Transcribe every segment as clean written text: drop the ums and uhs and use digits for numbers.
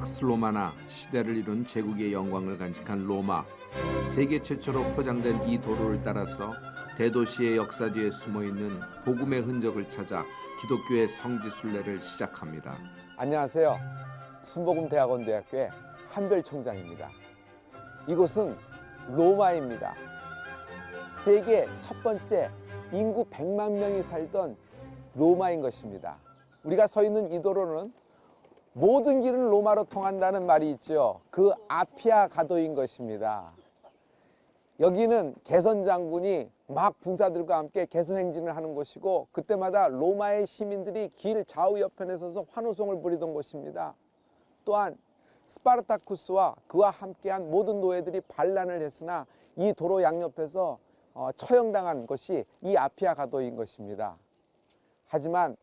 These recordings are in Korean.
팍스 로마나 시대를 이룬 제국의 영광을 간직한 로마. 세계 최초로 포장된 이 도로를 따라서 대도시의 역사 뒤에 숨어있는 복음의 흔적을 찾아 기독교의 성지순례를 시작합니다. 안녕하세요. 순복음대학원대학교의 한별 총장입니다. 이곳은 로마입니다. 세계 첫 번째 인구 100만 명이 살던 로마인 것입니다. 우리가 서 있는 이 도로는 모든 길은 로마로 통한다는 말이 있죠. 그 아피아 가도인 것입니다. 여기는 개선 장군이 막 군사들과 함께 개선 행진을 하는 곳이고, 그때마다 로마의 시민들이 길 좌우 옆편에 서서 환호성을 부리던 곳입니다. 또한 스파르타쿠스와 그와 함께한 모든 노예들이 반란을 했으나 이 도로 양옆에서 처형당한 것이 이 아피아 가도인 것입니다. 하지만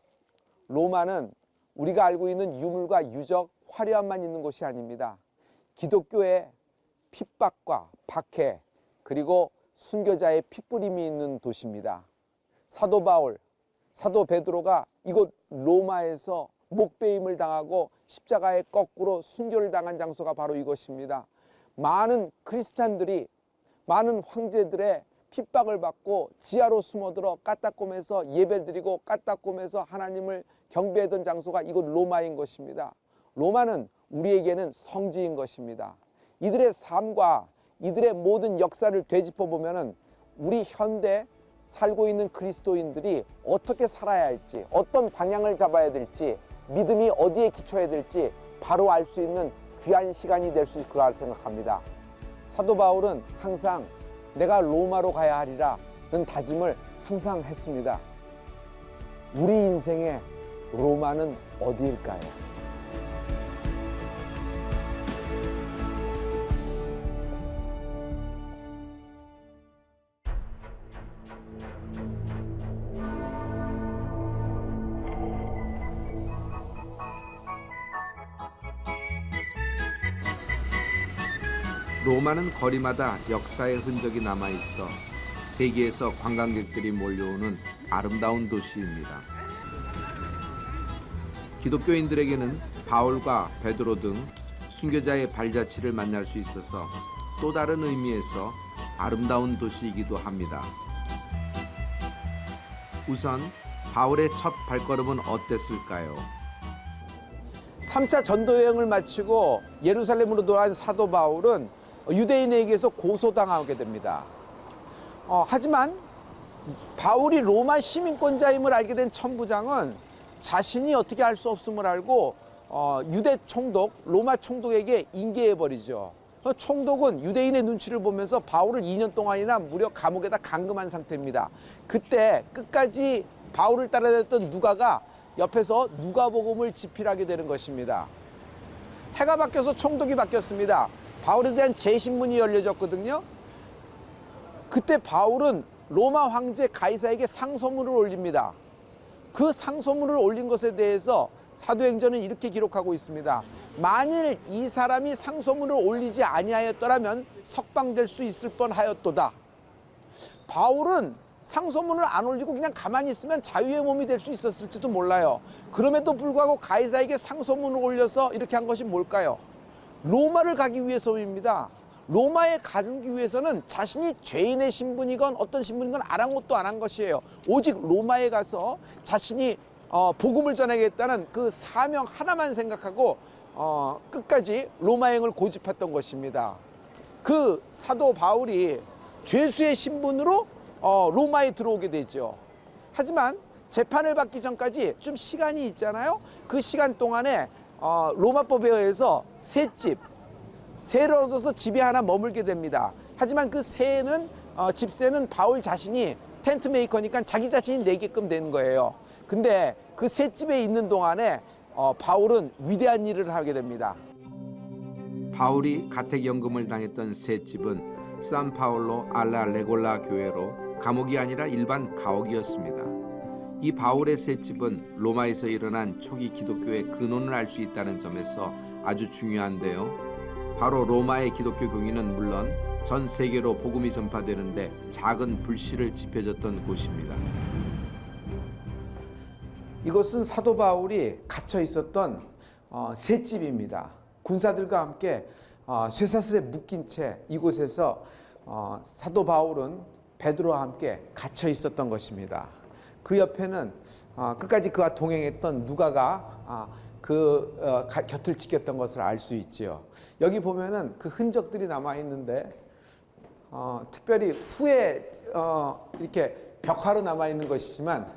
로마는 우리가 알고 있는 유물과 유적, 화려함만 있는 곳이 아닙니다. 기독교의 핍박과 박해, 그리고 순교자의 핏부림이 있는 도시입니다. 사도 바울, 사도 베드로가 이곳 로마에서 목베임을 당하고 십자가에 거꾸로 순교를 당한 장소가 바로 이곳입니다. 많은 크리스찬들이, 많은 황제들의 핍박을 받고 지하로 숨어들어 까딱곰에서 예배드리고 까딱곰에서 하나님을 경배하던 장소가 이곳 로마인 것입니다. 로마는 우리에게는 성지인 것입니다. 이들의 삶과 이들의 모든 역사를 되짚어 보면은 우리 현대 살고 있는 그리스도인들이 어떻게 살아야 할지, 어떤 방향을 잡아야 될지, 믿음이 어디에 기초해야 될지 바로 알 수 있는 귀한 시간이 될 수 있을 거라 생각합니다. 사도 바울은 항상 내가 로마로 가야 하리라는 다짐을 항상 했습니다. 우리 인생의 로마는 어디일까요? 로마는 거리마다 역사의 흔적이 남아있어 세계에서 관광객들이 몰려오는 아름다운 도시입니다. 기독교인들에게는 바울과 베드로 등 순교자의 발자취를 만날 수 있어서 또 다른 의미에서 아름다운 도시이기도 합니다. 우선 바울의 첫 발걸음은 어땠을까요? 3차 전도 여행을 마치고 예루살렘으로 돌아간 사도 바울은 유대인에게서 고소당하게 됩니다. 하지만 바울이 로마 시민권자임을 알게 된 천부장은 자신이 어떻게 할 수 없음을 알고 유대 총독, 로마 총독에게 인계해버리죠. 총독은 유대인의 눈치를 보면서 바울을 2년 동안이나 무려 감옥에다 감금한 상태입니다. 그때 끝까지 바울을 따라다녔던 누가가 옆에서 누가복음을 집필하게 되는 것입니다. 해가 바뀌어서 총독이 바뀌었습니다. 바울에 대한 재신문이 열려졌거든요. 그때 바울은 로마 황제 가이사에게 상소문을 올립니다. 그 상소문을 올린 것에 대해서 사도행전은 이렇게 기록하고 있습니다. 만일 이 사람이 상소문을 올리지 아니하였더라면 석방될 수 있을 뻔하였도다. 바울은 상소문을 안 올리고 그냥 가만히 있으면 자유의 몸이 될 수 있었을지도 몰라요. 그럼에도 불구하고 가이사에게 상소문을 올려서 이렇게 한 것이 뭘까요? 로마를 가기 위해서입니다. 로마에 가기 위해서는 자신이 죄인의 신분이건 어떤 신분이건 아랑곳도 안 한 것이에요. 오직 로마에 가서 자신이 복음을 전하겠다는 그 사명 하나만 생각하고 끝까지 로마행을 고집했던 것입니다. 그 사도 바울이 죄수의 신분으로 로마에 들어오게 되죠. 하지만 재판을 받기 전까지 좀 시간이 있잖아요. 그 시간 동안에 로마법에 의해서 세를 얻어서 집에 하나 머물게 됩니다. 하지만 그 집세는 바울 자신이 텐트 메이커니까 자기 자신이 내게끔 되는 거예요. 근데 그 셋집에 있는 동안에 바울은 위대한 일을 하게 됩니다. 바울이 가택연금을 당했던 셋집은 산파울로 알라 레골라 교회로 감옥이 아니라 일반 가옥이었습니다. 이 바울의 셋집은 로마에서 일어난 초기 기독교의 근원을 알 수 있다는 점에서 아주 중요한데요. 바로 로마의 기독교 교인은 물론 전 세계로 복음이 전파되는데 작은 불씨를 지펴줬던 곳입니다. 이곳은 사도 바울이 갇혀 있었던 셋집입니다. 군사들과 함께 쇠사슬에 묶인 채 이곳에서 사도 바울은 베드로와 함께 갇혀 있었던 것입니다. 그 옆에는 끝까지 그와 동행했던 누가가 곁을 지켰던 것을 알 수 있지요. 여기 보면은 그 흔적들이 남아 있는데 특별히 후에 이렇게 벽화로 남아 있는 것이지만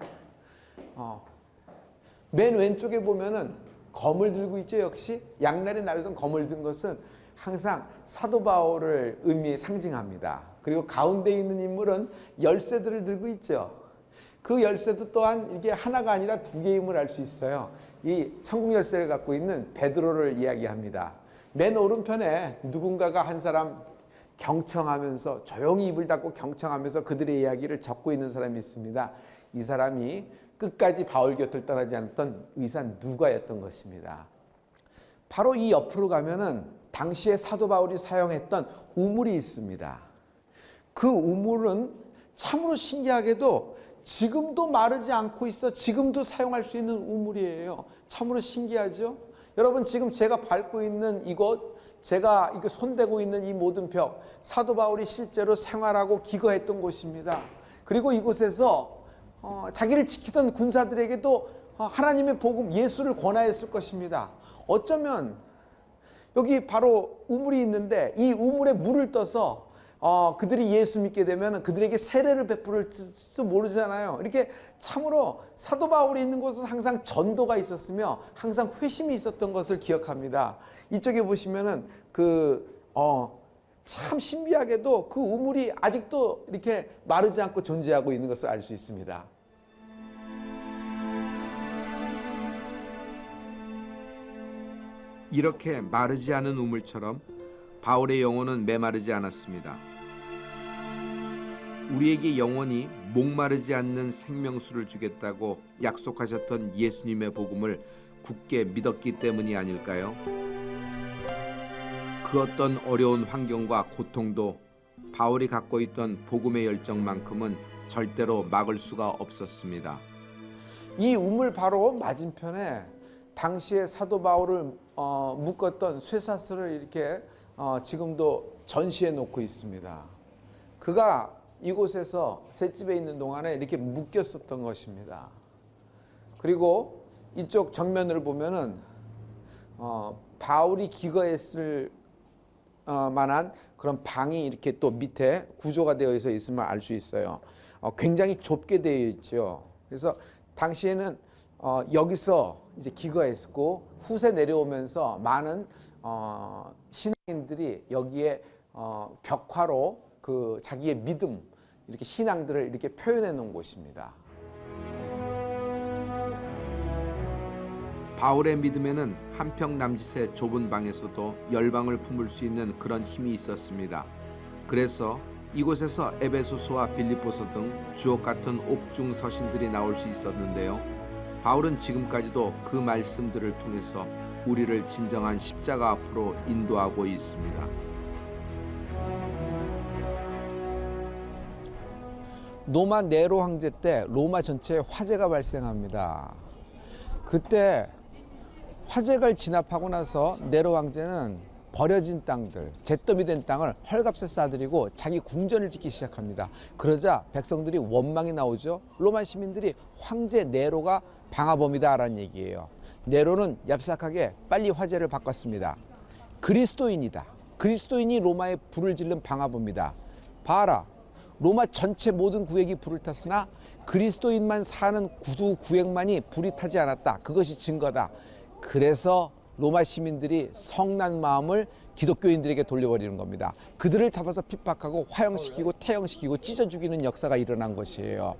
맨 왼쪽에 보면은 검을 들고 있죠. 역시 양날의 날선 검을 든 것은 항상 사도 바울을 상징합니다. 그리고 가운데 있는 인물은 열쇠들을 들고 있죠. 그 열쇠도 또한 이게 하나가 아니라 두 개임을 알 수 있어요. 이 천국 열쇠를 갖고 있는 베드로를 이야기합니다. 맨 오른편에 누군가가 한 사람 경청하면서 조용히 입을 닫고 경청하면서 그들의 이야기를 적고 있는 사람이 있습니다. 이 사람이 끝까지 바울 곁을 떠나지 않았던 의사 누가였던 것입니다. 바로 이 옆으로 가면은 당시에 사도 바울이 사용했던 우물이 있습니다. 그 우물은 참으로 신기하게도 지금도 마르지 않고 있어 지금도 사용할 수 있는 우물이에요. 참으로 신기하죠? 여러분 지금 제가 밟고 있는 이곳, 제가 이렇게 손대고 있는 이 모든 벽, 사도 바울이 실제로 생활하고 기거했던 곳입니다. 그리고 이곳에서 자기를 지키던 군사들에게도 하나님의 복음, 예수를 권하였을 것입니다. 어쩌면 여기 바로 우물이 있는데 이 우물에 물을 떠서 그들이 예수 믿게 되면 그들에게 세례를 베풀을지도 모르잖아요. 이렇게 참으로 사도 바울이 있는 곳은 항상 전도가 있었으며 항상 회심이 있었던 것을 기억합니다. 이쪽에 보시면은 참 신비하게도 그 우물이 아직도 이렇게 마르지 않고 존재하고 있는 것을 알 수 있습니다. 이렇게 마르지 않은 우물처럼 바울의 영혼은 메마르지 않았습니다. 우리에게 영원히 목마르지 않는 생명수를 주겠다고 약속하셨던 예수님의 복음을 굳게 믿었기 때문이 아닐까요? 그 어떤 어려운 환경과 고통도 바울이 갖고 있던 복음의 열정만큼은 절대로 막을 수가 없었습니다. 이 우물 바로 맞은편에 당시에 사도 바울을 묶었던 쇠사슬을 이렇게 지금도 전시해 놓고 있습니다. 그가 이곳에서 셋집에 있는 동안에 이렇게 묶였었던 것입니다. 그리고 이쪽 정면을 보면은 바울이 기거했을 만한 그런 방이 이렇게 또 밑에 구조가 되어 있음을 알 수 있어요. 굉장히 좁게 되어 있죠. 그래서 당시에는 여기서 이제 기거했고 후세 내려오면서 많은 신앙인들이 여기에 벽화로 그 자기의 믿음, 이렇게 신앙들을 이렇게 표현해 놓은 곳입니다. 바울의 믿음에는 한평 남짓의 좁은 방에서도 열방을 품을 수 있는 그런 힘이 있었습니다. 그래서 이곳에서 에베소서와 빌립보서 등 주옥 같은 옥중 서신들이 나올 수 있었는데요. 바울은 지금까지도 그 말씀들을 통해서 우리를 진정한 십자가 앞으로 인도하고 있습니다. 로마 네로 황제 때 로마 전체에 화재가 발생합니다. 그때 화재를 진압하고 나서 네로 황제는 버려진 땅들, 잿더미 된 땅을 헐값에 싸들이고 자기 궁전을 짓기 시작합니다. 그러자 백성들이 원망이 나오죠. 로마 시민들이 황제 네로가 방화범이다라는 얘기예요. 네로는 얍삭하게 빨리 화제를 바꿨습니다. 그리스도인이다. 그리스도인이 로마에 불을 지른 방화범이다. 봐라. 로마 전체 모든 구역이 불을 탔으나 그리스도인만 사는 구두 구역만이 불이 타지 않았다. 그것이 증거다. 그래서 로마 시민들이 성난 마음을 기독교인들에게 돌려버리는 겁니다. 그들을 잡아서 핍박하고 화형시키고 태형시키고 찢어 죽이는 역사가 일어난 것이에요.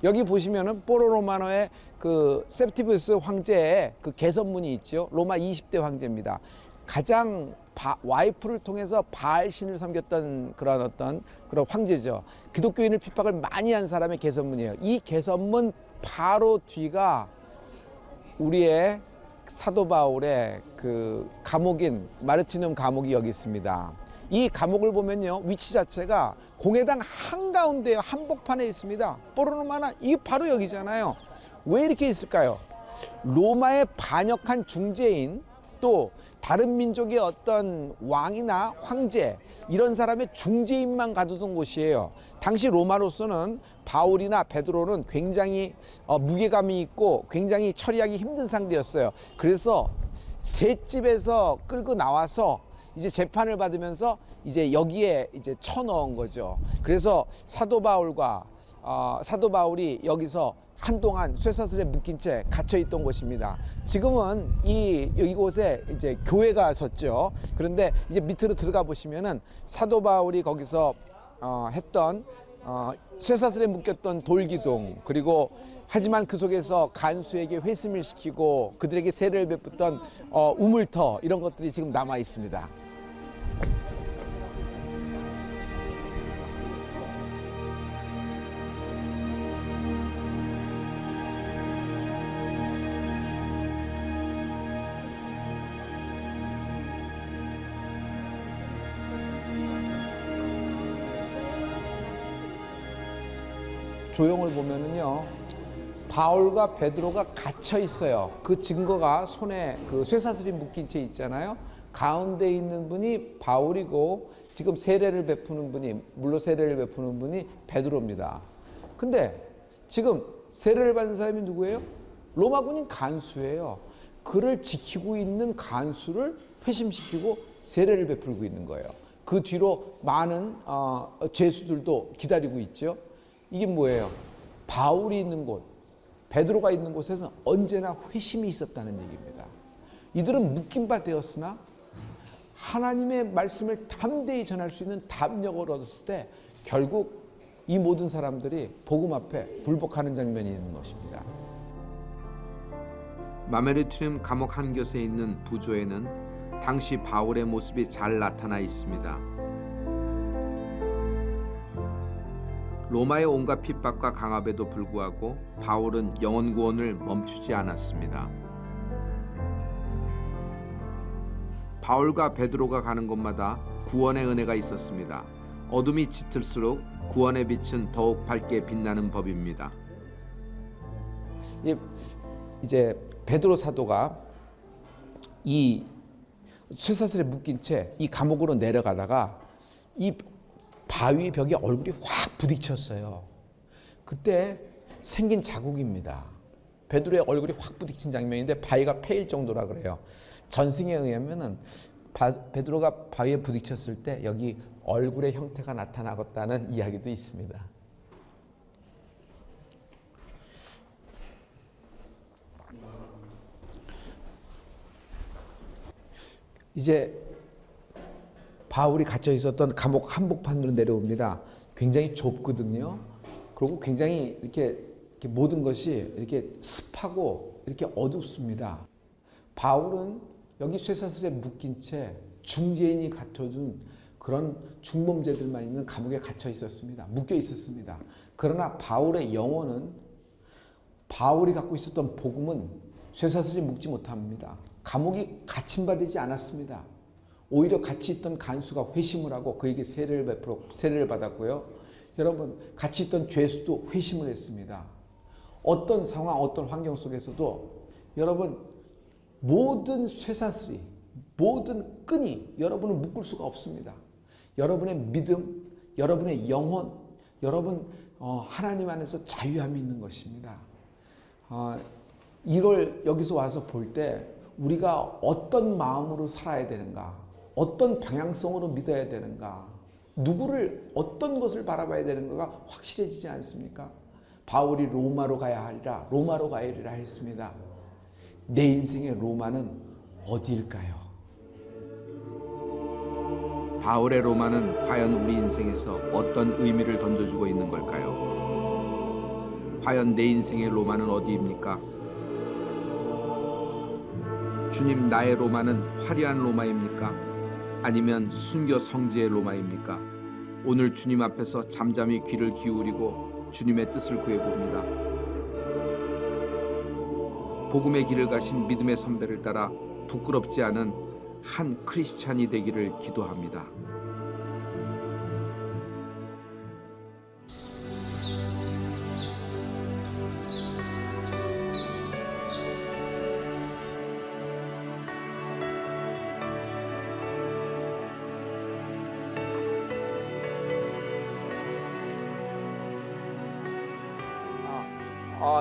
여기 보시면은 포로로마노의 그 셉티부스 황제의 그 개선문이 있죠. 로마 20대 황제입니다. 가장 와이프를 통해서 바알신을 섬겼던 그런 황제죠. 기독교인을 핍박을 많이 한 사람의 개선문이에요. 이 개선문 바로 뒤가 우리의 사도 바울의 그 감옥인 마르티눔 감옥이 여기 있습니다. 이 감옥을 보면요, 위치 자체가 공회당 한가운데에 한복판에 있습니다. 포로로마나 이게 바로 여기잖아요. 왜 이렇게 있을까요? 로마에 반역한 중재인 또 다른 민족의 어떤 왕이나 황제 이런 사람의 중재인만 가두던 곳이에요. 당시 로마로서는 바울이나 베드로는 굉장히 무게감이 있고 굉장히 처리하기 힘든 상대였어요. 그래서 셋집에서 끌고 나와서 이제 재판을 받으면서 이제 여기에 이제 쳐넣은 거죠. 그래서 사도 바울이 여기서 한동안 쇠사슬에 묶인 채 갇혀 있던 곳입니다. 지금은 이곳에 이제 교회가 섰죠. 그런데 이제 밑으로 들어가 보시면은 사도 바울이 거기서 했던 쇠사슬에 묶였던 돌기둥, 그리고 하지만 그 속에서 간수에게 회심을 시키고 그들에게 세례를 베풀던 우물터, 이런 것들이 지금 남아 있습니다. 조형을 보면은요, 바울과 베드로가 갇혀 있어요. 그 증거가 손에 그 쇠사슬이 묶인 채 있잖아요. 가운데 있는 분이 바울이고 지금 세례를 베푸는 분이, 물로 세례를 베푸는 분이 베드로입니다. 근데 지금 세례를 받는 사람이 누구예요? 로마 군인 간수예요. 그를 지키고 있는 간수를 회심시키고 세례를 베풀고 있는 거예요. 그 뒤로 많은 죄수들도 기다리고 있죠. 이게 뭐예요? 바울이 있는 곳, 베드로가 있는 곳에서 언제나 회심이 있었다는 얘기입니다. 이들은 묶인 바 되었으나 하나님의 말씀을 담대히 전할 수 있는 담력을 얻었을 때 결국 이 모든 사람들이 복음 앞에 굴복하는 장면이 있는 것입니다. 마메르투림 감옥 한 곳에 있는 부조에는 당시 바울의 모습이 잘 나타나 있습니다. 로마의 온갖 핍박과 강압에도 불구하고 바울은 영혼 구원을 멈추지 않았습니다. 바울과 베드로가 가는 곳마다 구원의 은혜가 있었습니다. 어둠이 짙을수록 구원의 빛은 더욱 밝게 빛나는 법입니다. 이제 베드로 사도가 이 쇠사슬에 묶인 채 이 감옥으로 내려가다가 이 바위 벽에 얼굴이 확 부딪혔어요. 그때 생긴 자국입니다. 베드로의 얼굴이 확 부딪힌 장면인데 바위가 패일 정도라 그래요. 전승에 의하면은 베드로가 바위에 부딪혔을 때 여기 얼굴의 형태가 나타나겠다는 이야기도 있습니다. 이제 바울이 갇혀 있었던 감옥 한복판으로 내려옵니다. 굉장히 좁거든요. 그리고 굉장히 이렇게 모든 것이 이렇게 습하고 이렇게 어둡습니다. 바울은 여기 쇠사슬에 묶인 채 중재인이 갖춰준 그런 중범죄들만 있는 감옥에 갇혀 있었습니다. 묶여 있었습니다. 그러나 바울의 영혼은, 바울이 갖고 있었던 복음은 쇠사슬이 묶지 못합니다. 감옥이 갇힘받지 않았습니다. 오히려 같이 있던 간수가 회심을 하고 그에게 세례를 받았고요. 여러분, 같이 있던 죄수도 회심을 했습니다. 어떤 상황, 어떤 환경 속에서도 여러분, 모든 쇠사슬이, 모든 끈이 여러분을 묶을 수가 없습니다. 여러분의 믿음, 여러분의 영혼, 여러분 하나님 안에서 자유함이 있는 것입니다. 이걸 여기서 와서 볼 때 우리가 어떤 마음으로 살아야 되는가, 어떤 방향성으로 믿어야 되는가, 누구를, 어떤 것을 바라봐야 되는가가 확실해지지 않습니까? 바울이 로마로 가야 하리라, 로마로 가야리라 했습니다. 내 인생의 로마는 어디일까요? 바울의 로마는 과연 우리 인생에서 어떤 의미를 던져주고 있는 걸까요? 과연 내 인생의 로마는 어디입니까? 주님, 나의 로마는 화려한 로마입니까? 아니면 순교 성지의 로마입니까? 오늘 주님 앞에서 잠잠히 귀를 기울이고 주님의 뜻을 구해봅니다. 복음의 길을 가신 믿음의 선배를 따라 부끄럽지 않은 한 크리스찬이 되기를 기도합니다.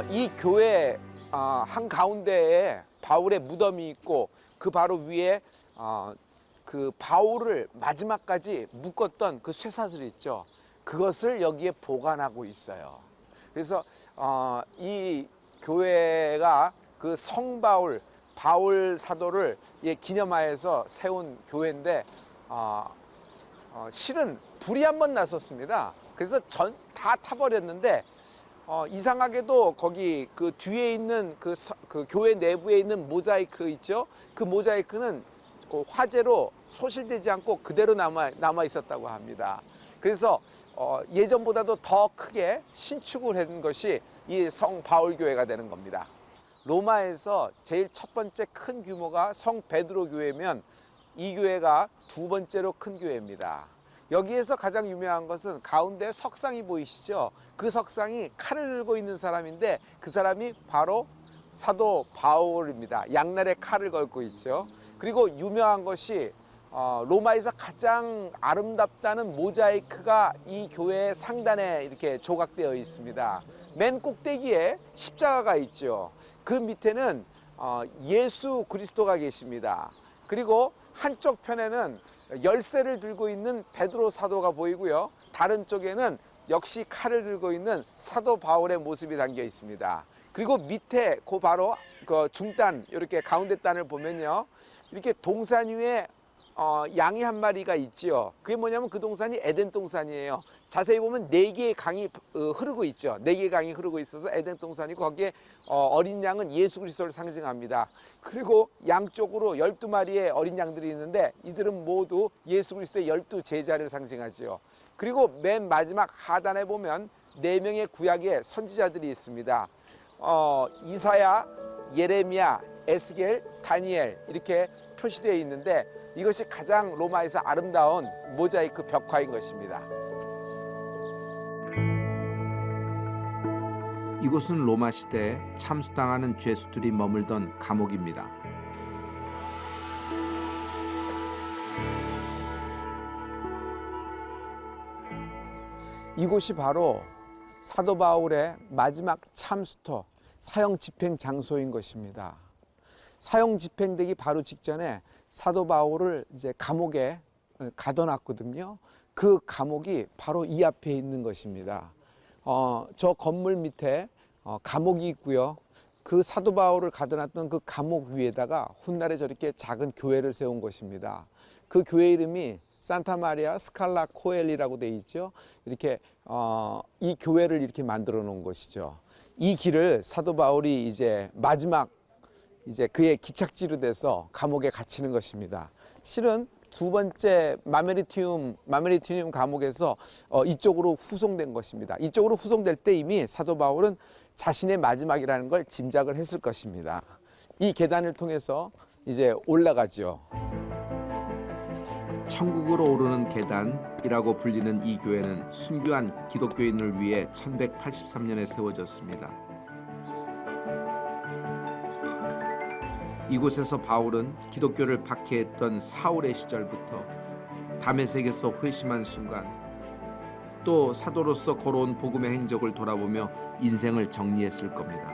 이 교회 한 가운데에 바울의 무덤이 있고 그 바로 위에 그 바울을 마지막까지 묶었던 그 쇠사슬이 있죠. 그것을 여기에 보관하고 있어요. 그래서 이 교회가 그 성바울 바울 사도를 기념하여서 세운 교회인데 실은 불이 한번 났었습니다. 그래서 다 타버렸는데 이상하게도 거기 그 뒤에 있는 그 교회 내부에 있는 모자이크 있죠. 그 모자이크는 그 화재로 소실되지 않고 그대로 남아 있었다고 합니다. 그래서 예전보다도 더 크게 신축을 한 것이 이 성 바울 교회가 되는 겁니다. 로마에서 제일 첫 번째 큰 규모가 성 베드로 교회면 이 교회가 두 번째로 큰 교회입니다. 여기에서 가장 유명한 것은 가운데 석상이 보이시죠? 그 석상이 칼을 들고 있는 사람인데 그 사람이 바로 사도 바울입니다. 양날에 칼을 걸고 있죠. 그리고 유명한 것이 로마에서 가장 아름답다는 모자이크가 이 교회 상단에 이렇게 조각되어 있습니다. 맨 꼭대기에 십자가가 있죠. 그 밑에는 예수 그리스도가 계십니다. 그리고 한쪽 편에는 열쇠를 들고 있는 베드로 사도가 보이고요. 다른 쪽에는 역시 칼을 들고 있는 사도 바울의 모습이 담겨 있습니다. 그리고 밑에 바로 그 중단 이렇게 가운데 단을 보면요, 이렇게 동산 위에 양이 한 마리가 있지요. 그게 뭐냐면 그 동산이 에덴 동산이에요. 자세히 보면 4개의 강이 흐르고 있죠. 4개의 강이 흐르고 있어서 에덴 동산이고 거기에 어린 양은 예수 그리스도를 상징합니다. 그리고 양쪽으로 12마리의 어린 양들이 있는데 이들은 모두 예수 그리스도의 12 제자를 상징하지요. 그리고 맨 마지막 하단에 보면 4명의 구약의 선지자들이 있습니다. 이사야, 예레미야, 에스겔, 다니엘 이렇게 표시되어 있는데 이것이 가장 로마에서 아름다운 모자이크 벽화인 것입니다. 이곳은 로마 시대에 참수당하는 죄수들이 머물던 감옥입니다. 이곳이 바로 사도 바울의 마지막 참수터 사형 집행 장소인 것입니다. 사형 집행되기 바로 직전에 사도 바울을 이제 감옥에 가둬놨거든요. 그 감옥이 바로 이 앞에 있는 것입니다. 저 건물 밑에 감옥이 있고요. 그 사도 바울을 가둬놨던 그 감옥 위에다가 훗날에 저렇게 작은 교회를 세운 것입니다. 그 교회 이름이 산타 마리아 스칼라 코엘이라고 되어 있죠. 이렇게 이 교회를 이렇게 만들어 놓은 것이죠. 이 길을 사도 바울이 이제 마지막 이제 그의 기착지로 돼서 감옥에 갇히는 것입니다. 실은 두 번째 마메리티움 감옥에서 이쪽으로 후송된 것입니다. 이쪽으로 후송될 때 이미 사도 바울은 자신의 마지막이라는 걸 짐작을 했을 것입니다. 이 계단을 통해서 이제 올라가죠. 천국으로 오르는 계단이라고 불리는 이 교회는 순교한 기독교인을 위해 1183년에 세워졌습니다. 이곳에서 바울은 기독교를 박해했던 사울의 시절부터 다메섹에서 회심한 순간, 또 사도로서 걸어온 복음의 행적을 돌아보며 인생을 정리했을 겁니다.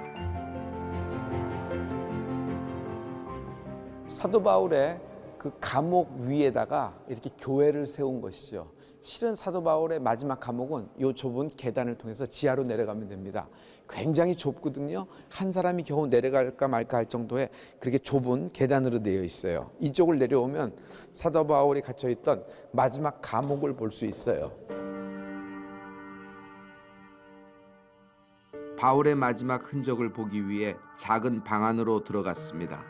사도 바울의 그 감옥 위에다가 이렇게 교회를 세운 것이죠. 실은 사도 바울의 마지막 감옥은 이 좁은 계단을 통해서 지하로 내려가면 됩니다. 굉장히 좁거든요. 한 사람이 겨우 내려갈까 말까 할 정도의 그렇게 좁은 계단으로 되어 있어요. 이쪽을 내려오면 사도 바울이 갇혀있던 마지막 감옥을 볼 수 있어요. 바울의 마지막 흔적을 보기 위해 작은 방 안으로 들어갔습니다.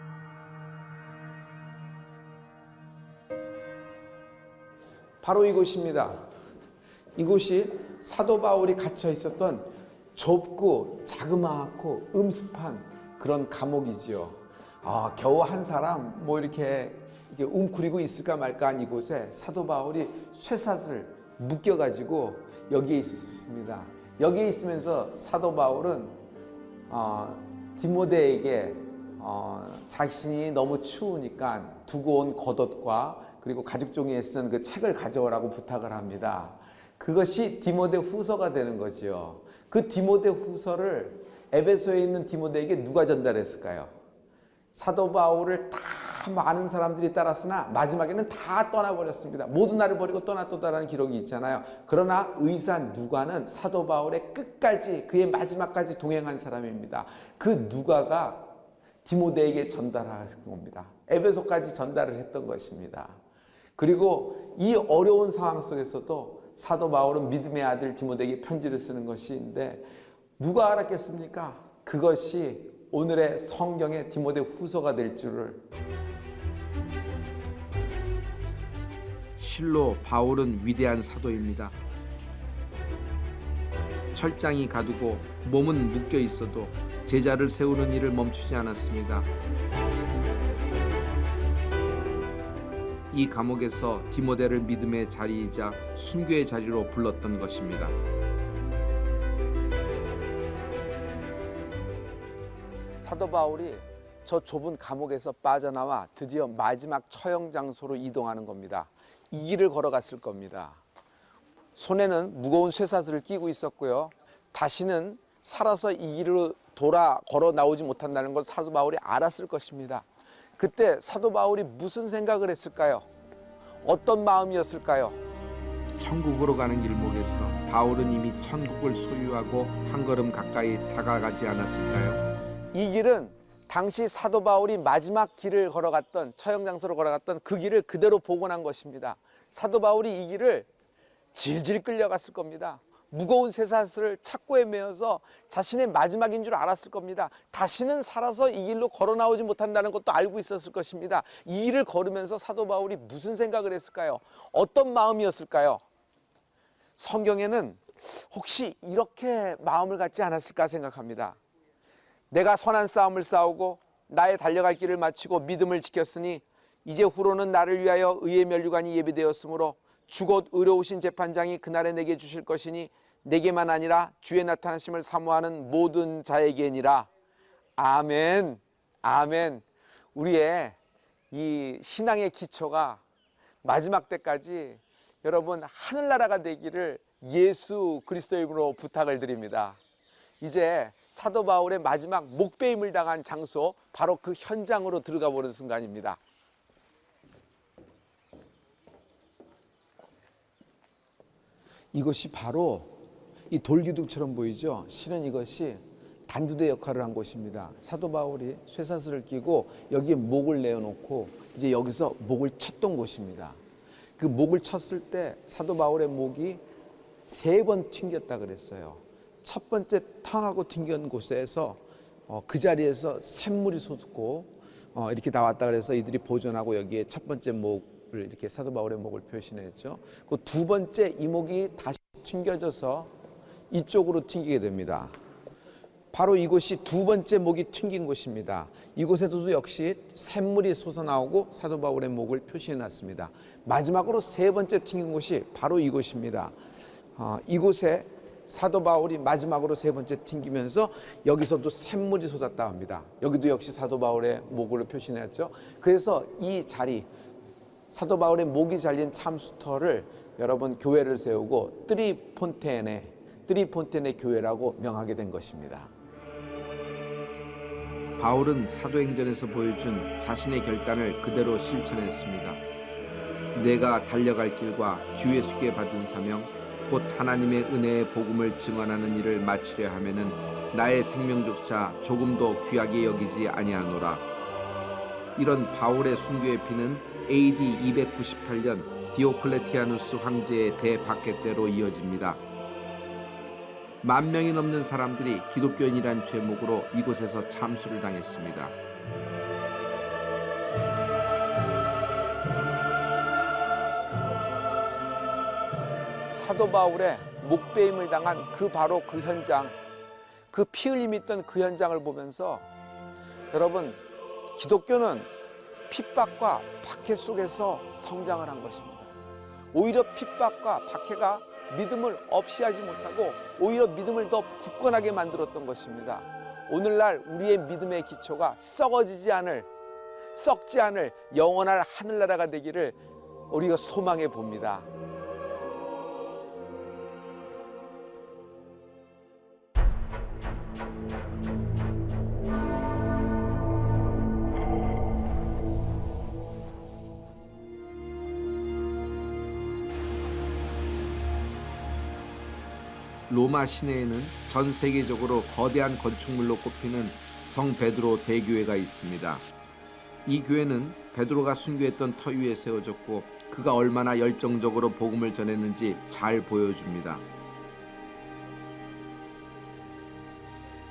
바로 이곳입니다. 이곳이 사도 바울이 갇혀 있었던 좁고 자그마하고 음습한 그런 감옥이지요. 겨우 한 사람 이렇게 웅크리고 있을까 말까 한 이곳에 사도 바울이 쇠사슬 묶여가지고 여기에 있었습니다. 여기에 있으면서 사도 바울은 디모데에게 자신이 너무 추우니까 두고 온 겉옷과 그리고 가죽 종이에 쓴 그 책을 가져오라고 부탁을 합니다. 그것이 디모데 후서가 되는 거죠. 그 디모데 후서를 에베소에 있는 디모데에게 누가 전달했을까요? 사도 바울을 다 많은 사람들이 따랐으나 마지막에는 다 떠나버렸습니다. 모두 나를 버리고 떠났다라는 기록이 있잖아요. 그러나 의사 누가는 사도 바울의 끝까지, 그의 마지막까지 동행한 사람입니다. 그 누가가 디모데에게 전달한 겁니다. 에베소까지 전달을 했던 것입니다. 그리고 이 어려운 상황 속에서도 사도 바울은 믿음의 아들 디모데에게 편지를 쓰는 것인데 누가 알았겠습니까? 그것이 오늘의 성경의 디모데 후서가 될 줄을. 실로 바울은 위대한 사도입니다. 철장이 가두고 몸은 묶여 있어도 제자를 세우는 일을 멈추지 않았습니다. 이 감옥에서 디모데를 믿음의 자리이자 순교의 자리로 불렀던 것입니다. 사도 바울이 저 좁은 감옥에서 빠져나와 드디어 마지막 처형 장소로 이동하는 겁니다. 이 길을 걸어갔을 겁니다. 손에는 무거운 쇠사슬을 끼고 있었고요. 다시는 살아서 이 길을 돌아 걸어 나오지 못한다는 걸 사도 바울이 알았을 것입니다. 그때 사도 바울이 무슨 생각을 했을까요? 어떤 마음이었을까요? 천국으로 가는 길목에서 바울은 이미 천국을 소유하고 한 걸음 가까이 다가가지 않았을까요? 이 길은 당시 사도 바울이 마지막 길을 걸어갔던, 처형 장소로 걸어갔던 그 길을 그대로 복원한 것입니다. 사도 바울이 이 길을 질질 끌려갔을 겁니다. 무거운 쇠사슬을 착고에 매어서 자신의 마지막인 줄 알았을 겁니다. 다시는 살아서 이 길로 걸어 나오지 못한다는 것도 알고 있었을 것입니다. 이 길을 걸으면서 사도 바울이 무슨 생각을 했을까요? 어떤 마음이었을까요? 성경에는 혹시 이렇게 마음을 갖지 않았을까 생각합니다. 내가 선한 싸움을 싸우고 나의 달려갈 길을 마치고 믿음을 지켰으니 이제 후로는 나를 위하여 의의 면류관이 예비되었으므로 주곧 의로우신 재판장이 그날에 내게 주실 것이니 내게만 아니라 주의 나타나심을 사모하는 모든 자에게니라. 아멘. 아멘. 우리의 이 신앙의 기초가 마지막 때까지 여러분 하늘나라가 되기를 예수 그리스도의 이름으로 부탁을 드립니다. 이제 사도 바울의 마지막 목배임을 당한 장소, 바로 그 현장으로 들어가 보는 순간입니다. 이것이 바로 이 돌기둥처럼 보이죠? 실은 이것이 단두대 역할을 한 곳입니다. 사도 바울이 쇠사슬을 끼고 여기에 목을 내어놓고 이제 여기서 목을 쳤던 곳입니다. 그 목을 쳤을 때 사도 바울의 목이 3번 튕겼다 그랬어요. 첫 번째 탕하고 튕긴 곳에서 그 자리에서 샘물이 솟고 이렇게 나왔다 그래서 이들이 보존하고 여기에 첫 번째 목을 이렇게 사도 바울의 목을 표시했죠. 그 두 번째 이목이 다시 튕겨져서 이쪽으로 튕기게 됩니다. 바로 이곳이 두 번째 목이 튕긴 곳입니다. 이곳에서도 역시 샘물이 솟아나오고 사도 바울의 목을 표시해놨습니다. 마지막으로 3번째 튕긴 곳이 바로 이곳입니다. 이곳에 사도 바울이 마지막으로 3번째 튕기면서 여기서도 샘물이 솟았다 합니다. 여기도 역시 사도 바울의 목으로 표시했죠. 그래서 이 자리, 사도 바울의 목이 잘린 참수터를 여러분 교회를 세우고 트리폰테네 교회라고 명하게 된 것입니다. 바울은 사도행전에서 보여준 자신의 결단을 그대로 실천했습니다. 내가 달려갈 길과 주 예수께 받은 사명, 곧 하나님의 은혜의 복음을 증언하는 일을 마치려 하면은 나의 생명조차 조금도 귀하게 여기지 아니하노라. 이런 바울의 순교의 피는 AD 298년 디오클레티아누스 황제의 대박해 때로 이어집니다. 10,000명이 넘는 사람들이 기독교인이란 죄목으로 이곳에서 참수를 당했습니다. 사도 바울의 목배임을 당한 바로 그 현장, 그 피 흘림이 있던 그 현장을 보면서 여러분, 기독교는 핍박과 박해 속에서 성장을 한 것입니다. 오히려 핍박과 박해가 믿음을 없이 하지 못하고 오히려 믿음을 더 굳건하게 만들었던 것입니다. 오늘날 우리의 믿음의 기초가 썩지 않을 영원할 하늘나라가 되기를 우리가 소망해 봅니다. 로마 시내에는 전 세계적으로 거대한 건축물로 꼽히는 성 베드로 대교회가 있습니다. 이 교회는 베드로가 순교했던 터 위에 세워졌고 그가 얼마나 열정적으로 복음을 전했는지 잘 보여줍니다.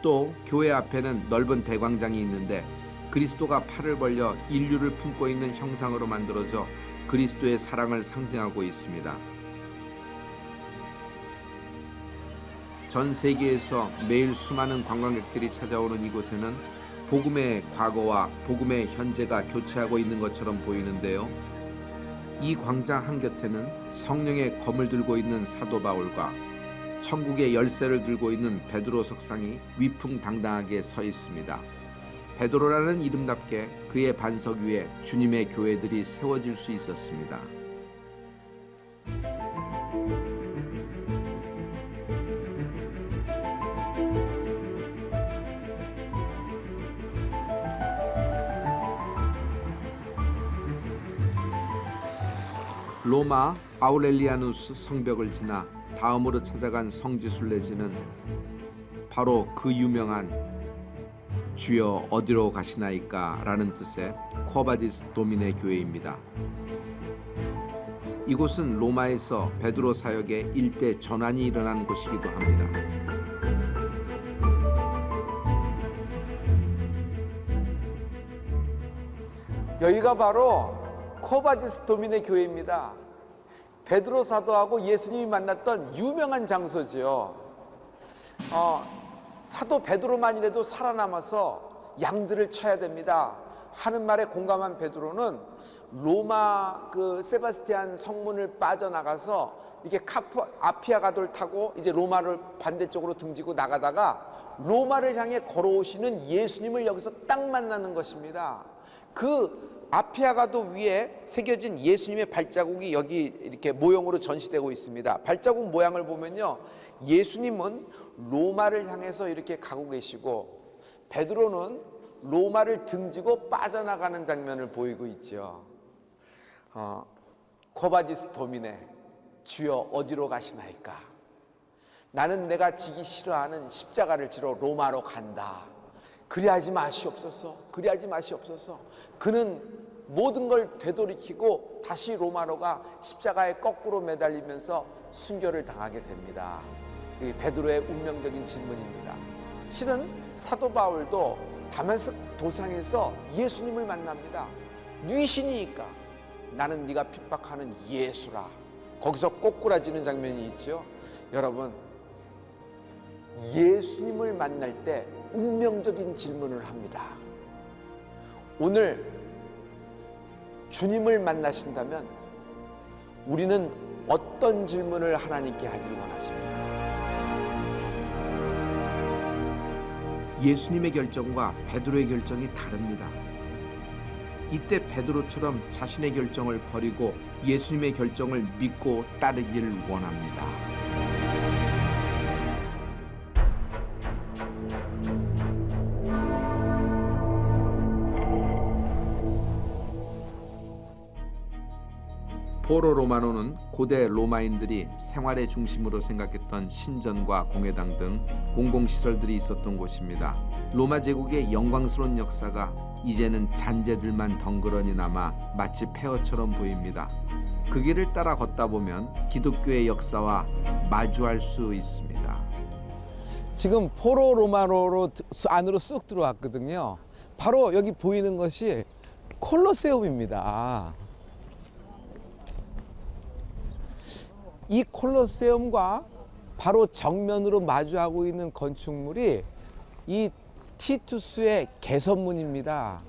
또 교회 앞에는 넓은 대광장이 있는데 그리스도가 팔을 벌려 인류를 품고 있는 형상으로 만들어져 그리스도의 사랑을 상징하고 있습니다. 전 세계에서 매일 수많은 관광객들이 찾아오는 이곳에는 복음의 과거와 복음의 현재가 교차하고 있는 것처럼 보이는데요. 이 광장 한곁에는 성령의 검을 들고 있는 사도 바울과 천국의 열쇠를 들고 있는 베드로 석상이 위풍당당하게 서 있습니다. 베드로라는 이름답게 그의 반석 위에 주님의 교회들이 세워질 수 있었습니다. 로마 아우렐리아누스 성벽을 지나 다음으로 찾아간 성지순례지는 바로 그 유명한 주여 어디로 가시나이까 라는 뜻의 쿼바디스 도미네 교회입니다. 이곳은 로마에서 베드로 사역의 일대 전환이 일어난 곳이기도 합니다. 여기가 바로 쿼바디스 도미네 교회입니다. 베드로 사도하고 예수님이 만났던 유명한 장소지요. 사도 베드로만이라도 살아남아서 양들을 쳐야 됩니다 하는 말에 공감한 베드로는 로마 그 세바스티안 성문을 빠져나가서 이렇게 아피아가도를 타고 이제 로마를 반대쪽으로 등지고 나가다가 로마를 향해 걸어오시는 예수님을 여기서 딱 만나는 것입니다. 그 아피아가도 위에 새겨진 예수님의 발자국이 여기 이렇게 모형으로 전시되고 있습니다. 발자국 모양을 보면요, 예수님은 로마를 향해서 이렇게 가고 계시고 베드로는 로마를 등지고 빠져나가는 장면을 보이고 있죠. 쿼바디스 도미네, 주여 어디로 가시나이까? 나는 내가 지기 싫어하는 십자가를 지러 로마로 간다. 그리하지 마시옵소서. 그리하지 마시옵소서. 그는 모든 걸 되돌이키고 다시 로마로 가 십자가에 거꾸로 매달리면서 순교를 당하게 됩니다. 이 베드로의 운명적인 질문입니다. 실은 사도 바울도 다메섹 도상에서 예수님을 만납니다. 뉘시니까 나는 네가 핍박하는 예수라. 거기서 꼬꾸라지는 장면이 있죠. 여러분, 예수님을 만날 때 운명적인 질문을 합니다. 오늘 주님을 만나신다면 우리는 어떤 질문을 하나님께 하기를 원하십니까? 예수님의 결정과 베드로의 결정이 다릅니다. 이때 베드로처럼 자신의 결정을 버리고 예수님의 결정을 믿고 따르기를 원합니다. 포로 로마노는 고대 로마인들이 생활의 중심으로 생각했던 신전과 공회당 등 공공시설들이 있었던 곳입니다. 로마 제국의 영광스러운 역사가 이제는 잔재들만 덩그러니 남아 마치 폐허처럼 보입니다. 그 길을 따라 걷다 보면 기독교의 역사와 마주할 수 있습니다. 지금 포로 로마노로 안으로 쑥 들어왔거든요. 바로 여기 보이는 것이 콜로세움입니다. 이 콜로세움과 바로 정면으로 마주하고 있는 건축물이 이 티투스의 개선문입니다.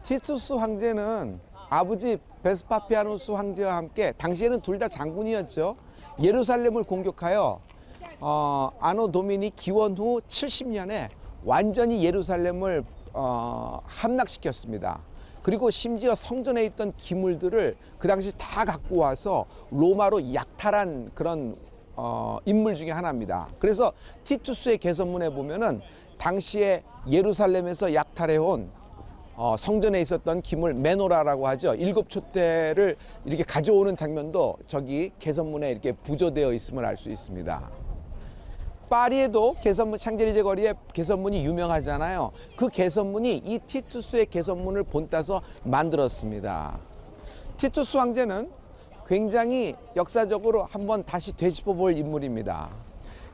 티투스 황제는 아버지 베스파피아누스 황제와 함께, 당시에는 둘 다 장군이었죠, 예루살렘을 공격하여 아노 도미니 기원 후 70년에 완전히 예루살렘을 함락시켰습니다. 그리고 심지어 성전에 있던 기물들을 그 당시 다 갖고 와서 로마로 약탈한 그런 인물 중에 하나입니다. 그래서 티투스의 개선문에 보면은 당시에 예루살렘에서 약탈해온 성전에 있었던 기물, 메노라라고 하죠, 7촛대를 이렇게 가져오는 장면도 저기 개선문에 이렇게 부조되어 있음을 알 수 있습니다. 파리에도 개선문, 샹젤리제 거리에 개선문이 유명하잖아요. 그 개선문이 이 티투스의 개선문을 본따서 만들었습니다. 티투스 황제는 굉장히 역사적으로 한번 다시 되짚어 볼 인물입니다.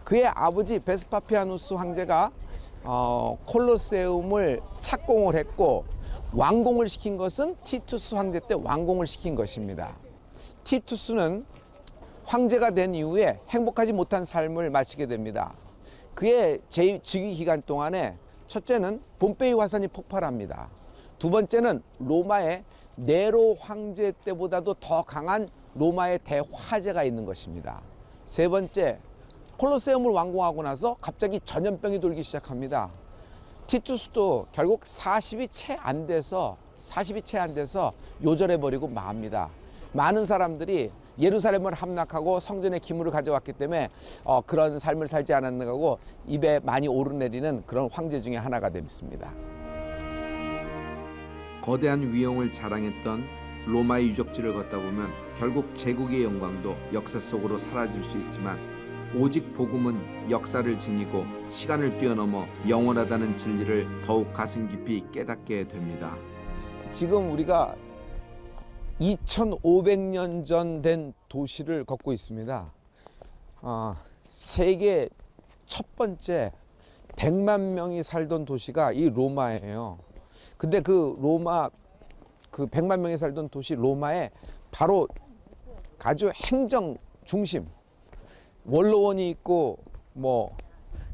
그의 아버지 베스파피아누스 황제가 콜로세움을 착공을 했고 완공을 시킨 것은 티투스 황제 때 완공을 시킨 것입니다. 티투스는 황제가 된 이후에 행복하지 못한 삶을 마치게 됩니다. 그의 즉위 기간 동안에 첫째는 봄페이 화산이 폭발합니다. 두 번째는 로마의 네로 황제 때보다도 더 강한 로마의 대화재가 있는 것입니다. 세 번째, 콜로세움을 완공하고 나서 갑자기 전염병이 돌기 시작합니다. 티투스도 결국 40이 채 안 돼서 요절해 버리고 맙니다. 많은 사람들이 예루살렘을 함락하고 성전의 기물을 가져왔기 때문에 그런 삶을 살지 않았는가 하고 입에 많이 오르내리는 그런 황제 중에 하나가 됐습니다. 거대한 위용을 자랑했던 로마의 유적지를 걷다 보면 결국 제국의 영광도 역사 속으로 사라질 수 있지만 오직 복음은 역사를 지니고 시간을 뛰어넘어 영원하다는 진리를 더욱 가슴 깊이 깨닫게 됩니다. 지금 우리가 2500년 전 된 도시를 걷고 있습니다. 세계 첫 번째 100만 명이 살던 도시가 이 로마예요. 근데 그 100만 명이 살던 도시 로마에 바로 아주 행정 중심, 원로원이 있고 뭐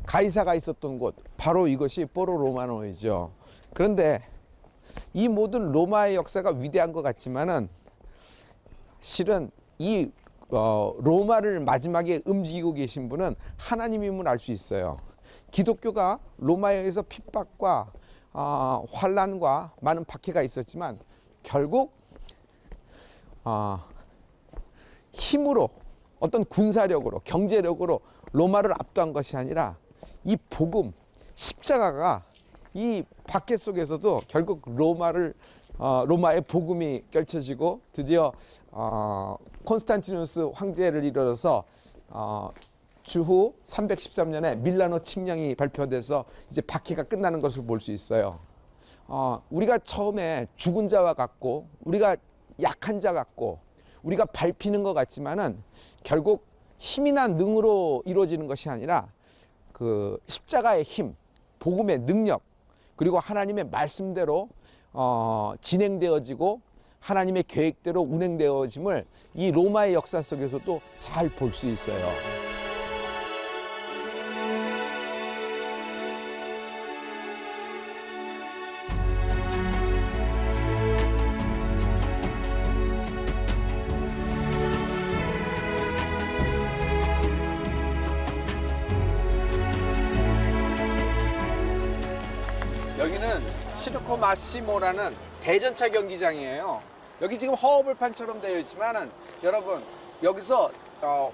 가이사가 있었던 곳, 바로 이것이 포로 로마노이죠. 그런데 이 모든 로마의 역사가 위대한 것 같지만은 실은 이 로마를 마지막에 움직이고 계신 분은 하나님임을 알 수 있어요. 기독교가 로마에 의해서 핍박과 환란과 많은 박해가 있었지만 결국 힘으로 어떤 군사력으로 경제력으로 로마를 압도한 것이 아니라 이 복음 십자가가 이 박해 속에서도 결국 로마의 복음이 펼쳐지고 드디어 콘스탄티누스 황제를 이뤄서 주후 313년에 밀라노 칙령이 발표돼서 이제 박해가 끝나는 것을 볼 수 있어요. 우리가 처음에 죽은 자와 같고 우리가 약한 자 같고 우리가 밟히는 것 같지만은 결국 힘이나 능으로 이루어지는 것이 아니라 그 십자가의 힘, 복음의 능력, 그리고 하나님의 말씀대로 진행되어지고 하나님의 계획대로 운행되어짐을 이 로마의 역사 속에서도 잘 볼 수 있어요. 여기는 시르코 마시모라는 대전차 경기장이에요. 여기 지금 허허벌판처럼 되어 있지만은 여러분 여기서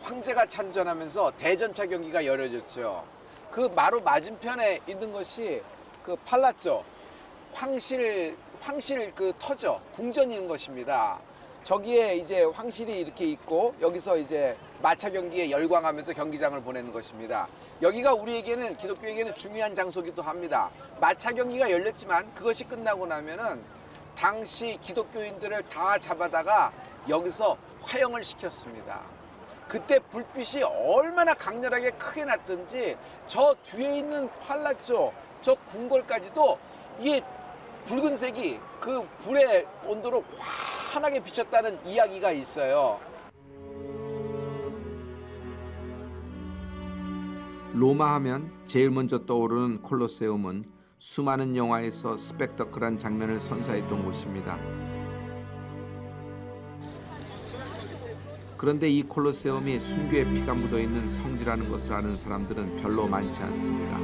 황제가 참전하면서 대전차 경기가 열어졌죠. 그 바로 맞은편에 있는 것이 그 팔라쪼 황실 그 터져 궁전이 있는 것입니다. 저기에 이제 황실이 이렇게 있고 여기서 이제 마차 경기에 열광하면서 경기장을 보내는 것입니다. 여기가 우리에게는 기독교에게는 중요한 장소기도 합니다. 마차 경기가 열렸지만 그것이 끝나고 나면은 당시 기독교인들을 다 잡아다가 여기서 화형을 시켰습니다. 그때 불빛이 얼마나 강렬하게 크게 났던지 저 뒤에 있는 팔라쪼 저 궁궐까지도 이게 붉은색이 그 불의 온도로 환하게 비쳤다는 이야기가 있어요. 로마 하면 제일 먼저 떠오르는 콜로세움은 수많은 영화에서 스펙터클한 장면을 선사했던 곳입니다. 그런데 이 콜로세움이 순교의 피가 묻어있는 성지라는 것을 아는 사람들은 별로 많지 않습니다.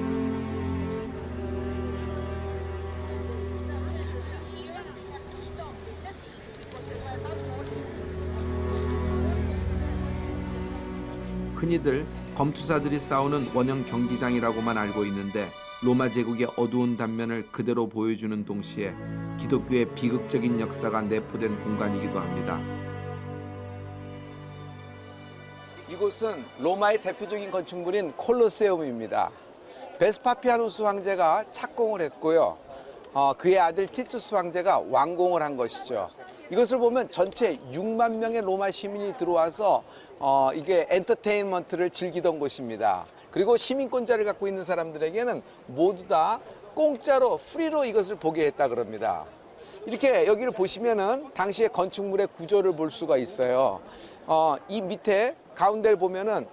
흔히들 검투사들이 싸우는 원형 경기장이라고만 알고 있는데 로마 제국의 어두운 단면을 그대로 보여주는 동시에 기독교의 비극적인 역사가 내포된 공간이기도 합니다. 이곳은 로마의 대표적인 건축물인 콜로세움입니다. 베스파피아누스 황제가 착공을 했고요. 그의 아들 티투스 황제가 완공을 한 것이죠. 이것을 보면 전체 6만 명의 로마 시민이 들어와서 이게 엔터테인먼트를 즐기던 곳입니다. 그리고 시민권자를 갖고 있는 사람들에게는 모두 다 공짜로 프리로 이것을 보게 했다 그럽니다. 이렇게 여기를 보시면은 당시의 건축물의 구조를 볼 수가 있어요. 이 밑에 가운데를 보면은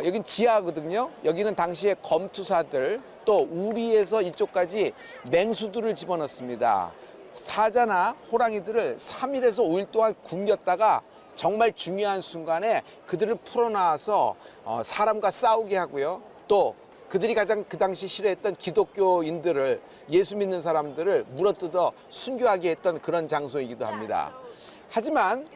여긴 지하거든요. 여기는 당시에 검투사들 또 우리에서 이쪽까지 맹수들을 집어넣습니다. 사자나 호랑이들을 3일에서 5일 동안 굶겼다가 정말 중요한 순간에 그들을 풀어놔서 사람과 싸우게 하고요. 또 그들이 가장 그 당시 싫어했던 기독교인들을, 예수 믿는 사람들을 물어뜯어 순교하게 했던 그런 장소이기도 합니다. 하지만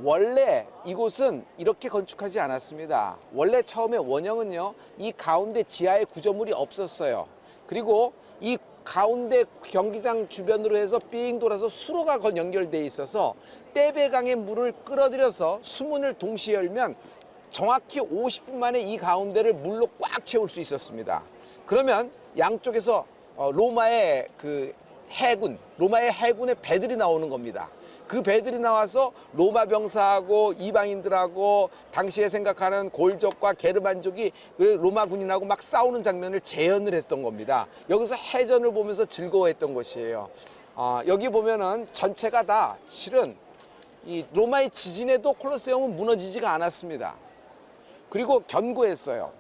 원래 이곳은 이렇게 건축하지 않았습니다. 원래 처음에 원형은요, 이 가운데 지하에 구조물이 없었어요. 그리고 이 가운데 경기장 주변으로 해서 삥 돌아서 수로가 연결돼 있어서 떼배강의 물을 끌어들여서 수문을 동시에 열면 정확히 50분 만에 이 가운데를 물로 꽉 채울 수 있었습니다. 그러면 양쪽에서 로마의 로마의 해군의 배들이 나오는 겁니다. 그 배들이 나와서 로마 병사하고 이방인들하고 당시에 생각하는 골족과 게르만족이 로마 군인하고 막 싸우는 장면을 재현을 했던 겁니다. 여기서 해전을 보면서 즐거워했던 것이에요. 여기 보면은 전체가 다 실은 이 로마의 지진에도 콜로세움은 무너지지가 않았습니다. 그리고 견고했어요.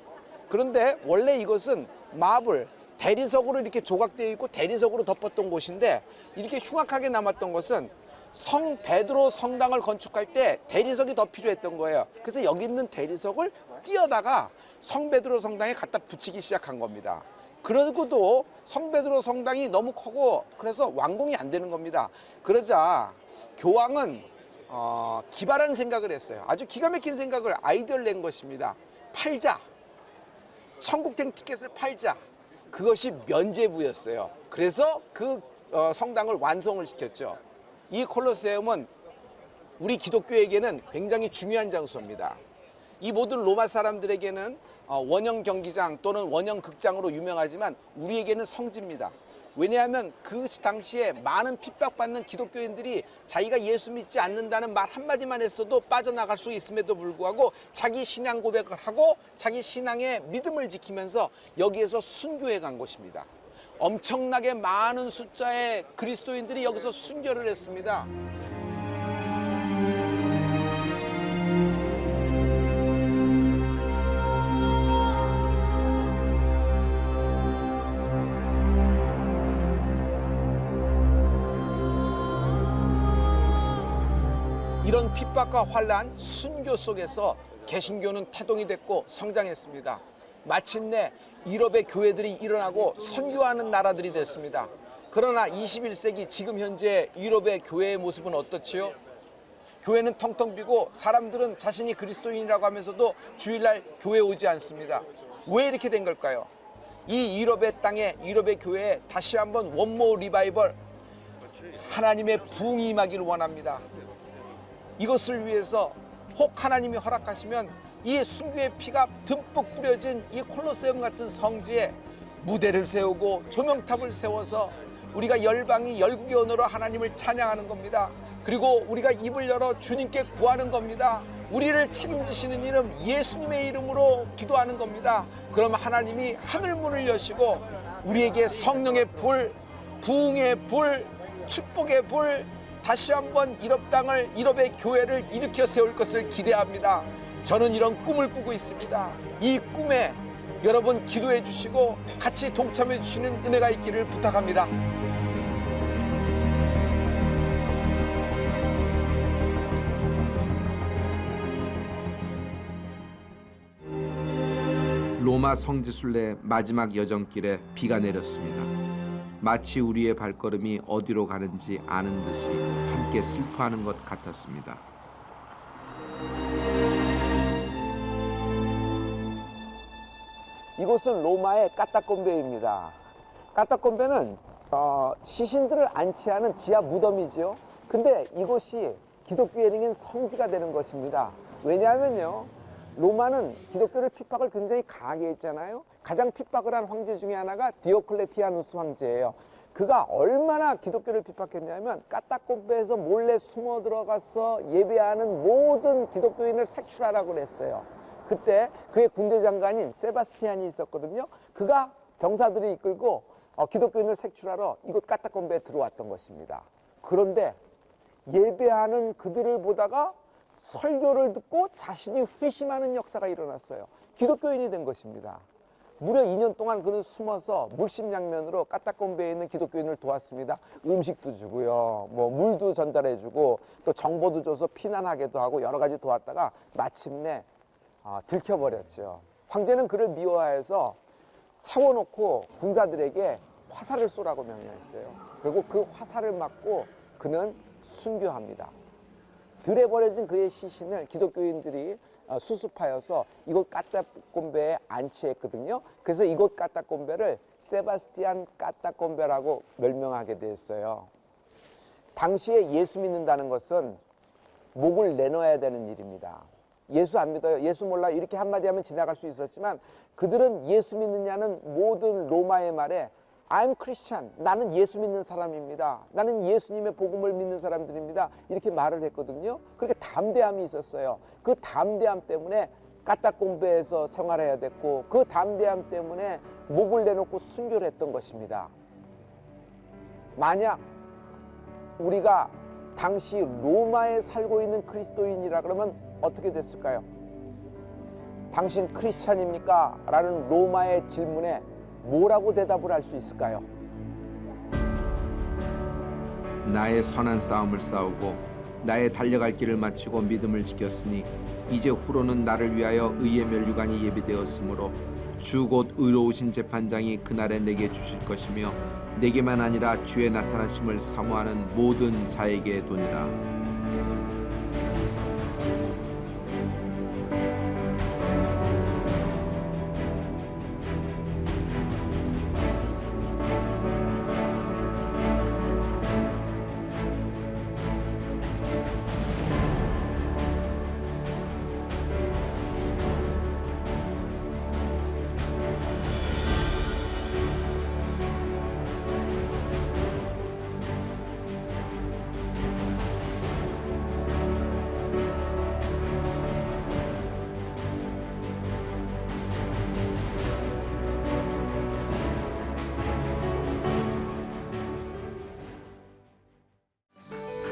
그런데 원래 이것은 마블, 대리석으로 이렇게 조각되어 있고 대리석으로 덮었던 곳인데 이렇게 흉악하게 남았던 것은 성 베드로 성당을 건축할 때 대리석이 더 필요했던 거예요. 그래서 여기 있는 대리석을 띄어다가 성 베드로 성당에 갖다 붙이기 시작한 겁니다. 그러고도 성 베드로 성당이 너무 크고 그래서 완공이 안 되는 겁니다. 그러자 교황은 기발한 생각을 했어요. 아주 기가 막힌 생각을 아이디어를 낸 것입니다. 팔자. 천국행 티켓을 팔자. 그것이 면죄부였어요. 그래서 그 성당을 완성을 시켰죠. 이 콜로세움은 우리 기독교에게는 굉장히 중요한 장소입니다. 이 모든 로마 사람들에게는 원형 경기장 또는 원형 극장으로 유명하지만 우리에게는 성지입니다. 왜냐하면 그 당시에 많은 핍박받는 기독교인들이 자기가 예수 믿지 않는다는 말 한마디만 했어도 빠져나갈 수 있음에도 불구하고 자기 신앙 고백을 하고 자기 신앙의 믿음을 지키면서 여기에서 순교해 간 곳입니다. 엄청나게 많은 숫자의 그리스도인들이 여기서 순교를 했습니다. 이런 핍박과 환란, 순교 속에서 개신교는 태동이 됐고 성장했습니다. 마침내 유럽의 교회들이 일어나고 선교하는 나라들이 됐습니다. 그러나 21세기 지금 현재 유럽의 교회의 모습은 어떻지요? 교회는 텅텅 비고 사람들은 자신이 그리스도인이라고 하면서도 주일날 교회 오지 않습니다. 왜 이렇게 된 걸까요? 이 유럽의 땅에, 유럽의 교회에 다시 한번 원모 리바이벌, 하나님의 부흥이 임하기를 원합니다. 이것을 위해서 혹 하나님이 허락하시면 이 순교의 피가 듬뿍 뿌려진 이 콜로세움 같은 성지에 무대를 세우고 조명탑을 세워서 우리가 열방이 열국의 언어로 하나님을 찬양하는 겁니다. 그리고 우리가 입을 열어 주님께 구하는 겁니다. 우리를 책임지시는 이름 예수님의 이름으로 기도하는 겁니다. 그럼 하나님이 하늘문을 여시고 우리에게 성령의 불, 부흥의 불, 축복의 불, 다시 한번 유럽 땅을, 유럽의 교회를 일으켜 세울 것을 기대합니다. 저는 이런 꿈을 꾸고 있습니다. 이 꿈에 여러분 기도해 주시고 같이 동참해 주시는 은혜가 있기를 부탁합니다. 로마 성지순례 마지막 여정길에 비가 내렸습니다. 마치 우리의 발걸음이 어디로 가는지 아는 듯이 함께 슬퍼하는 것 같았습니다. 이곳은 로마의 까따콤베입니다. 까따콤베는 시신들을 안치하는 지하 무덤이죠. 근데 이곳이 기독교인에겐 성지가 되는 것입니다. 왜냐하면요, 로마는 기독교를 핍박을 굉장히 강하게 했잖아요. 가장 핍박을 한 황제 중에 하나가 디오클레티아누스 황제예요. 그가 얼마나 기독교를 핍박했냐면 까딱콤베에서 몰래 숨어 들어가서 예배하는 모든 기독교인을 색출하라고 그랬어요. 그때 그의 군대 장관인 세바스티안이 있었거든요. 그가 병사들을 이끌고 기독교인을 색출하러 이곳 까딱콤베에 들어왔던 것입니다. 그런데 예배하는 그들을 보다가 설교를 듣고 자신이 회심하는 역사가 일어났어요. 기독교인이 된 것입니다. 무려 2년 동안 그는 숨어서 물심양면으로 까딱콤베에 있는 기독교인을 도왔습니다. 음식도 주고요, 뭐 물도 전달해주고 또 정보도 줘서 피난하게도 하고 여러 가지 도왔다가 마침내 들켜버렸죠. 황제는 그를 미워해서 세워놓고 군사들에게 화살을 쏘라고 명령했어요. 그리고 그 화살을 맞고 그는 순교합니다. 들에 버려진 그의 시신을 기독교인들이 수습하여서 이곳 까딱콤베에 안치했거든요. 그래서 이곳 까딱콤베를 세바스티안 까딱콤베라고 멸명하게 됐어요. 당시에 예수 믿는다는 것은 목을 내놓아야 되는 일입니다. 예수 안 믿어요, 예수 몰라, 이렇게 한마디 하면 지나갈 수 있었지만 그들은 예수 믿느냐는 모든 로마의 말에 I'm Christian, 나는 예수 믿는 사람입니다, 나는 예수님의 복음을 믿는 사람들입니다, 이렇게 말을 했거든요. 그렇게 담대함이 있었어요. 그 담대함 때문에 까딱콤베에서 생활해야 됐고, 그 담대함 때문에 목을 내놓고 순교를 했던 것입니다. 만약 우리가 당시 로마에 살고 있는 그리스도인이라 그러면 어떻게 됐을까요? 당신 크리스찬입니까? 라는 로마의 질문에 뭐라고 대답을 할 수 있을까요? 나의 선한 싸움을 싸우고 나의 달려갈 길을 마치고 믿음을 지켰으니 이제 후로는 나를 위하여 의의 면류관이 예비되었으므로 주 곧 의로우신 재판장이 그날에 내게 주실 것이며 내게만 아니라 주의 나타나심을 사모하는 모든 자에게 도니라.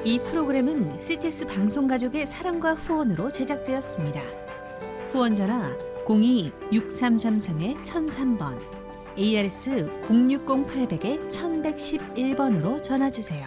이 프로그램은 CTS 방송가족의 사랑과 후원으로 제작되었습니다. 후원 전화 02-6333-1003번, ARS 060-800-1111번으로 전화 주세요.